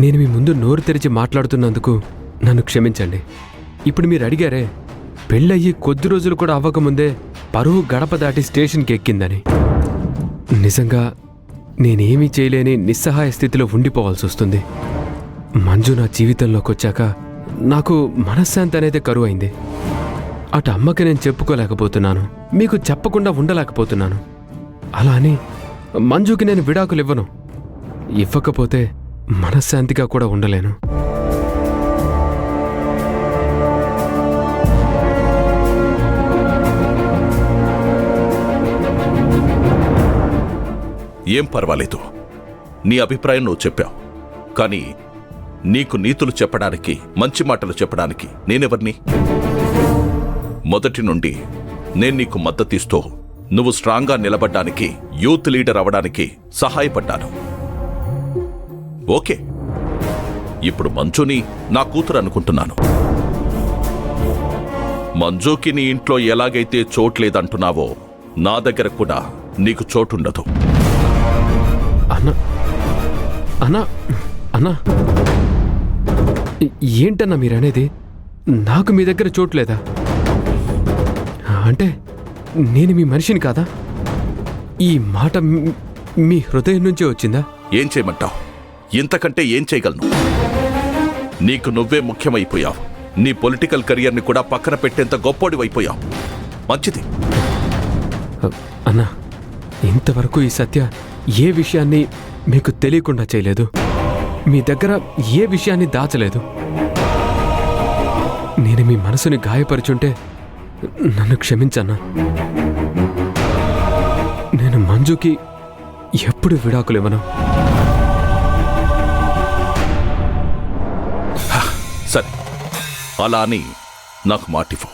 నేను మీ ముందు నోరు తెరిచి మాట్లాడుతున్నందుకు నన్ను క్షమించండి. ఇప్పుడు మీరు అడిగారే, పెళ్ళయ్యి కొద్ది రోజులు కూడా అవ్వకముందే పరువు గడప దాటి స్టేషన్కి ఎక్కిందని. నిజంగా నేనేమీ చేయలేని నిస్సహాయ స్థితిలో ఉండిపోవాల్సి వస్తుంది. మంజు నా జీవితంలోకి వచ్చాక నాకు మనశ్శాంతి అనేది కరువైంది. అటు అమ్మకి నేను చెప్పుకోలేకపోతున్నాను, మీకు చెప్పకుండా ఉండలేకపోతున్నాను. అలా అని మంజుకి నేను విడాకులు ఇవ్వను. ఇవ్వకపోతే మనశ్శాంతిగా కూడా ఉండలేను. ఏం పర్వాలేదు, నీ అభిప్రాయం నువ్వు చెప్పావు. కానీ నీకు నీతులు చెప్పడానికి, మంచి మాటలు చెప్పడానికి నేనెవర్ని? మొదటి నుండి నేను నీకు మద్దతిస్తూ నువ్వు స్ట్రాంగ్గా నిలబడ్డానికి, యూత్ లీడర్ అవడానికి సహాయపడ్డాను. ఓకే, ఇప్పుడు మంజుని నా కూతురు అనుకుంటున్నాను. మంజుకి నీ ఇంట్లో ఎలాగైతే చోట్లేదంటున్నావో నా దగ్గర కూడా నీకు చోటుండదు. అన్నా అన్నా అన్నా, ఏంటన్నా మీరనేది? నాకు మీ దగ్గర చోట్లేదా? అంటే నేను మీ మనిషిని కాదా? ఈ మాట మీ హృదయం నుంచే వచ్చిందా? ఏం చేయమంటావు? ఇంతకంటే ఏం చేయగలను? నీకు నువ్వే ముఖ్యమైపోయావు. నీ పొలిటికల్ కెరియర్ని కూడా పక్కన పెట్టేంత గొప్పోడివైపోయావు. మంచిది. అన్నా, ఇంతవరకు ఈ సత్య ఏ విషయాన్ని మీకు తెలియకుండా చేయలేదు. మీ దగ్గర ఏ విషయాన్ని దాచలేదు. నేను మీ మనసుని గాయపరుచుంటే నన్ను క్షమించన్నా. నేను మంజుకి ఎప్పుడు విడాకులు ఇవ్వను. సరే, అలా అని నాకు మాటివ్వు.